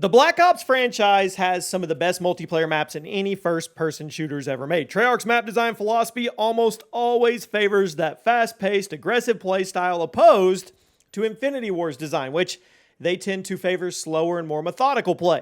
The Black Ops franchise has some of the best multiplayer maps in any first-person shooters ever made. Treyarch's map design philosophy almost always favors that fast-paced, aggressive playstyle opposed to Infinity Ward's design, which they tend to favor slower and more methodical play.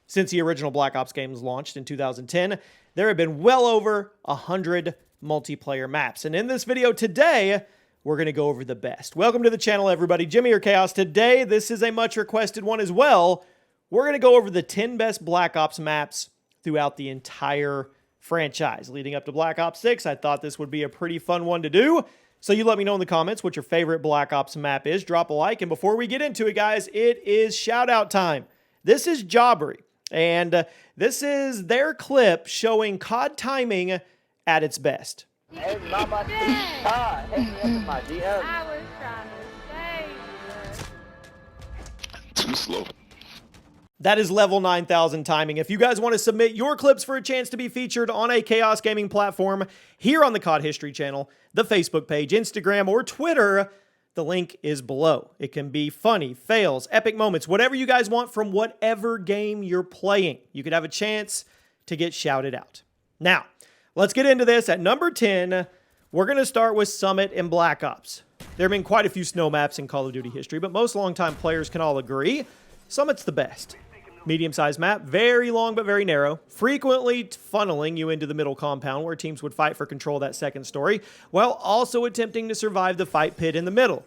Since the original Black Ops games launched in 2010, there have been well over 100 multiplayer maps. And in this video today, we're going to go over the best. Welcome to the channel, everybody. Jimmy or Chaos. Today, this is a much requested one as well. We're going to go over the 10 best Black Ops maps throughout the entire franchise. Leading up to Black Ops 6, I thought this would be a pretty fun one to do. So you let me know in the comments what your favorite Black Ops map is. Drop a like. And before we get into it, guys, it is shout out time. This is Jobbery. And this is their clip showing COD timing at its best. Hey, mama, hit me up in my DM. I was trying to save you. Too slow. That is level 9,000 timing. If you guys want to submit your clips for a chance to be featured on a Chaos Gaming platform here on the COD History channel, the Facebook page, Instagram, or Twitter, the link is below. It can be funny, fails, epic moments, whatever you guys want from whatever game you're playing. You could have a chance to get shouted out. Now, let's get into this. At number 10, we're going to start with Summit and Black Ops. There have been quite a few snow maps in Call of Duty history, but most longtime players can all agree Summit's the best. Medium-sized map, very long but very narrow, frequently funneling you into the middle compound where teams would fight for control of that second story, while also attempting to survive the fight pit in the middle.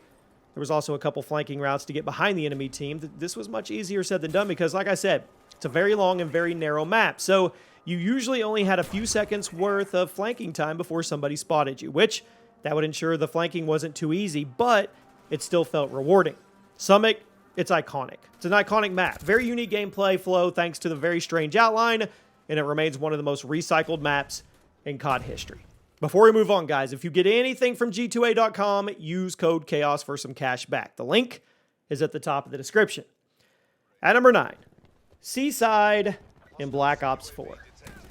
There was also a couple flanking routes to get behind the enemy team. This was much easier said than done because, like I said, it's a very long and very narrow map, so you usually only had a few seconds worth of flanking time before somebody spotted you, which that would ensure the flanking wasn't too easy, but it still felt rewarding. Summit, it's iconic. It's an iconic map. Very unique gameplay flow thanks to the very strange outline, and it remains one of the most recycled maps in COD history. Before we move on, guys, if you get anything from G2A.com, use code CHAOS for some cash back. The link is at the top of the description. At number 9, Seaside in Black Ops 4.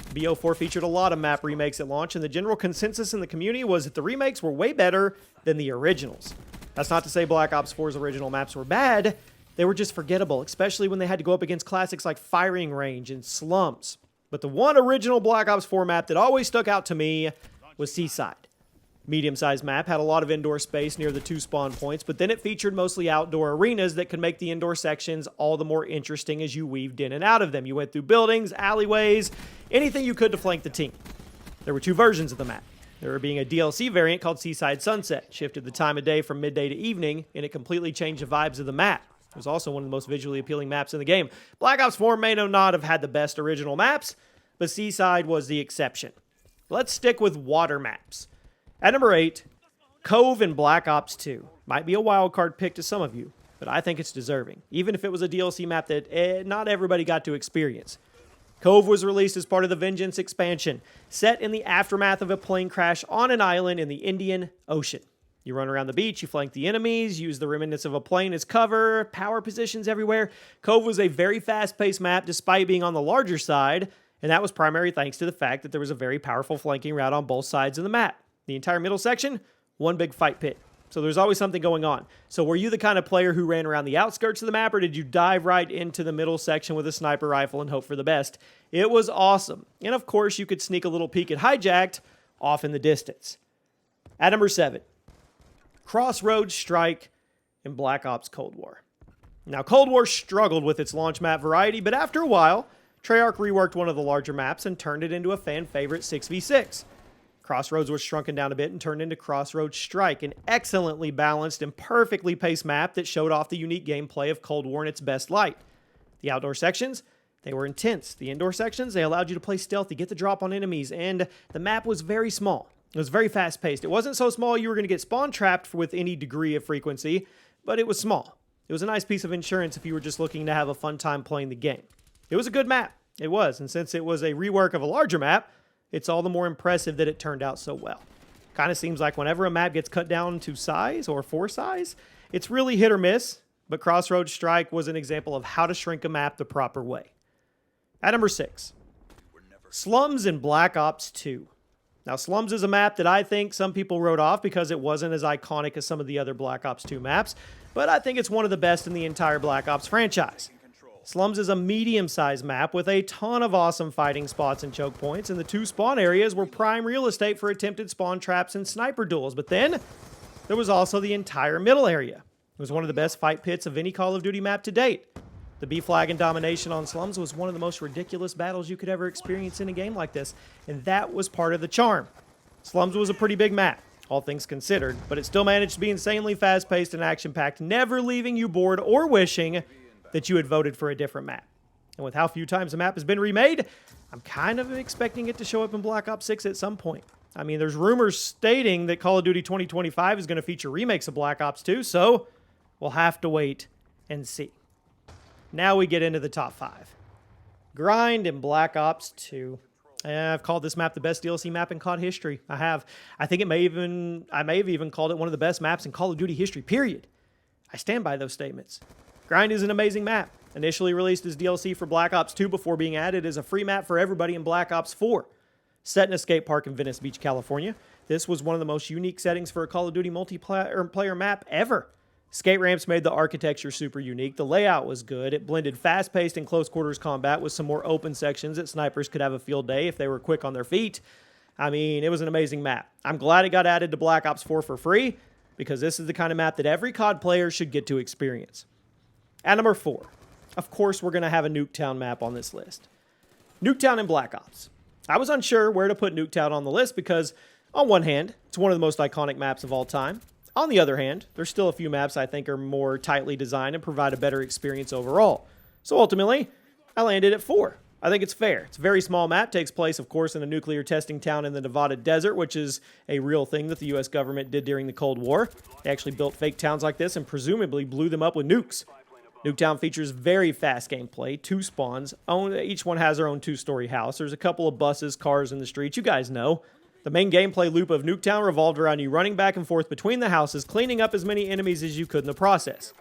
BO4 featured a lot of map remakes at launch, and the general consensus in the community was that the remakes were way better than the originals. That's not to say Black Ops 4's original maps were bad. They were just forgettable, especially when they had to go up against classics like Firing Range and Slums. But the one original Black Ops 4 map that always stuck out to me was Seaside. Medium-sized map, had a lot of indoor space near the 2 spawn points, but then it featured mostly outdoor arenas that could make the indoor sections all the more interesting as you weaved in and out of them. You went through buildings, alleyways, anything you could to flank the team. There were 2 versions of the map. There being a DLC variant called Seaside Sunset, shifted the time of day from midday to evening, and it completely changed the vibes of the map. It was also one of the most visually appealing maps in the game. Black Ops 4 may not have had the best original maps, but Seaside was the exception. Let's stick with water maps. At number 8, Cove in Black Ops 2. Might be a wild card pick to some of you, but I think it's deserving, even if it was a DLC map that not everybody got to experience. Cove was released as part of the Vengeance expansion, set in the aftermath of a plane crash on an island in the Indian Ocean. You run around the beach, you flank the enemies, use the remnants of a plane as cover, power positions everywhere. Cove was a very fast-paced map despite being on the larger side, and that was primarily thanks to the fact that there was a very powerful flanking route on both sides of the map. The entire middle section, one big fight pit. So there's always something going on. So were you the kind of player who ran around the outskirts of the map, or did you dive right into the middle section with a sniper rifle and hope for the best? It was awesome. And of course, you could sneak a little peek at Hijacked off in the distance. At number 7, Crossroads Strike in Black Ops Cold War. Now, Cold War struggled with its launch map variety, but after a while, Treyarch reworked one of the larger maps and turned it into a fan favorite 6v6. Crossroads was shrunken down a bit and turned into Crossroads Strike, an excellently balanced and perfectly paced map that showed off the unique gameplay of Cold War in its best light. The outdoor sections, they were intense. The indoor sections, they allowed you to play stealthy, get the drop on enemies, and the map was very small. It was very fast-paced. It wasn't so small you were going to get spawn-trapped with any degree of frequency, but it was small. It was a nice piece of insurance if you were just looking to have a fun time playing the game. It was a good map. It was, and since it was a rework of a larger map, it's all the more impressive that it turned out so well. Kind of seems like whenever a map gets cut down to size or for size, it's really hit or miss, but Crossroads Strike was an example of how to shrink a map the proper way. At number 6, Slums in Black Ops 2. Now, Slums is a map that I think some people wrote off because it wasn't as iconic as some of the other Black Ops 2 maps, but I think it's one of the best in the entire Black Ops franchise. Slums is a medium-sized map with a ton of awesome fighting spots and choke points, and the 2 spawn areas were prime real estate for attempted spawn traps and sniper duels. But then, there was also the entire middle area. It was one of the best fight pits of any Call of Duty map to date. The B-Flag and domination on Slums was one of the most ridiculous battles you could ever experience in a game like this, and that was part of the charm. Slums was a pretty big map, all things considered, but it still managed to be insanely fast-paced and action-packed, never leaving you bored or wishing that you had voted for a different map. And with how few times the map has been remade, I'm kind of expecting it to show up in Black Ops 6 at some point. I mean, there's rumors stating that Call of Duty 2025 is going to feature remakes of Black Ops 2, so we'll have to wait and see. Now we get into the top 5. Grind in Black Ops 2. I've called this map the best DLC map in COD history. I have. I think I may have even called it one of the best maps in Call of Duty history, period. I stand by those statements. Grind is an amazing map. Initially released as DLC for Black Ops 2 before being added as a free map for everybody in Black Ops 4. Set in a skate park in Venice Beach, California, this was one of the most unique settings for a Call of Duty multiplayer map ever. Skate ramps made the architecture super unique. The layout was good. It blended fast-paced and close-quarters combat with some more open sections that snipers could have a field day if they were quick on their feet. I mean, it was an amazing map. I'm glad it got added to Black Ops 4 for free, because this is the kind of map that every COD player should get to experience. At number 4, of course, we're going to have a Nuketown map on this list. Nuketown in Black Ops. I was unsure where to put Nuketown on the list because, on one hand, it's one of the most iconic maps of all time. On the other hand, there's still a few maps I think are more tightly designed and provide a better experience overall. So ultimately, I landed at 4. I think it's fair. It's a very small map, takes place, of course, in a nuclear testing town in the Nevada desert, which is a real thing that the U.S. government did during the Cold War. They actually built fake towns like this and presumably blew them up with nukes. Nuketown features very fast gameplay, 2 spawns. Each one has their own 2-story house. There's a couple of buses, cars in the streets. You guys know. The main gameplay loop of Nuketown revolved around you running back and forth between the houses, cleaning up as many enemies as you could in the process.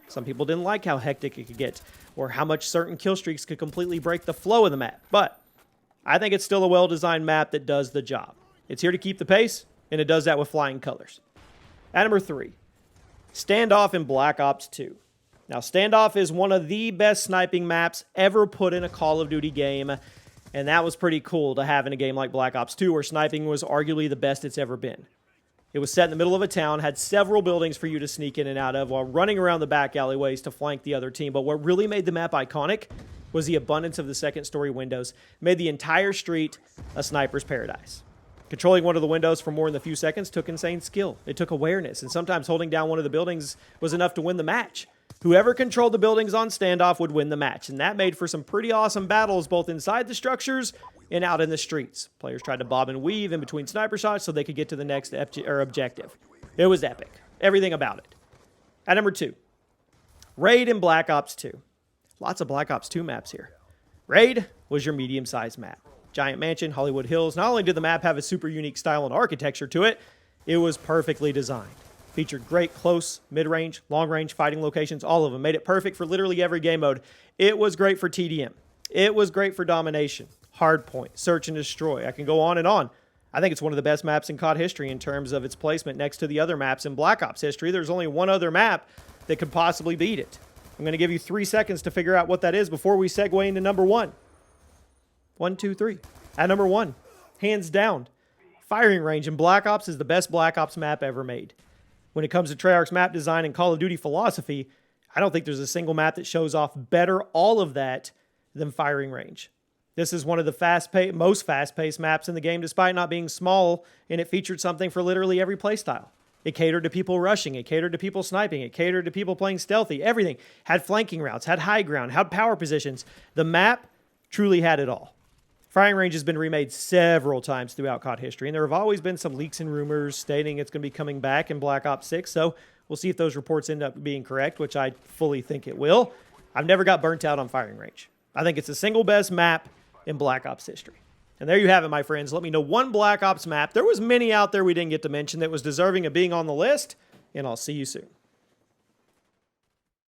Some people didn't like how hectic it could get, or how much certain kill streaks could completely break the flow of the map. But I think it's still a well-designed map that does the job. It's here to keep the pace, and it does that with flying colors. At number 3, Standoff in Black Ops 2. Now, Standoff is one of the best sniping maps ever put in a Call of Duty game, and that was pretty cool to have in a game like Black Ops 2, where sniping was arguably the best it's ever been. It was set in the middle of a town, had several buildings for you to sneak in and out of while running around the back alleyways to flank the other team. But what really made the map iconic was the abundance of the second-story windows. It made the entire street a sniper's paradise. Controlling one of the windows for more than a few seconds took insane skill. It took awareness, and sometimes holding down one of the buildings was enough to win the match. Whoever controlled the buildings on Standoff would win the match, and that made for some pretty awesome battles both inside the structures and out in the streets. Players tried to bob and weave in between sniper shots so they could get to the next objective. It was epic. Everything about it. At number 2, Raid in Black Ops 2. Lots of Black Ops 2 maps here. Raid was your medium-sized map. Giant mansion, Hollywood Hills. Not only did the map have a super unique style and architecture to it, it was perfectly designed. Featured great close, mid-range, long-range fighting locations, all of them. Made it perfect for literally every game mode. It was great for TDM. It was great for domination, hardpoint, search and destroy. I can go on and on. I think it's one of the best maps in COD history in terms of its placement next to the other maps in Black Ops history. There's only one other map that could possibly beat it. I'm going to give you 3 seconds to figure out what that is before we segue into number 1. 1, 2, 3. At number 1, hands down, Firing Range in Black Ops is the best Black Ops map ever made. When it comes to Treyarch's map design and Call of Duty philosophy, I don't think there's a single map that shows off better all of that than Firing Range. This is one of the most fast-paced maps in the game despite not being small, and it featured something for literally every playstyle. It catered to people rushing, it catered to people sniping, it catered to people playing stealthy, everything. Had flanking routes, had high ground, had power positions. The map truly had it all. Firing Range has been remade several times throughout COD history, and there have always been some leaks and rumors stating it's going to be coming back in Black Ops 6, so we'll see if those reports end up being correct, which I fully think it will. I've never got burnt out on Firing Range. I think it's the single best map in Black Ops history. And there you have it, my friends. Let me know one Black Ops map. There was many out there we didn't get to mention that was deserving of being on the list, and I'll see you soon.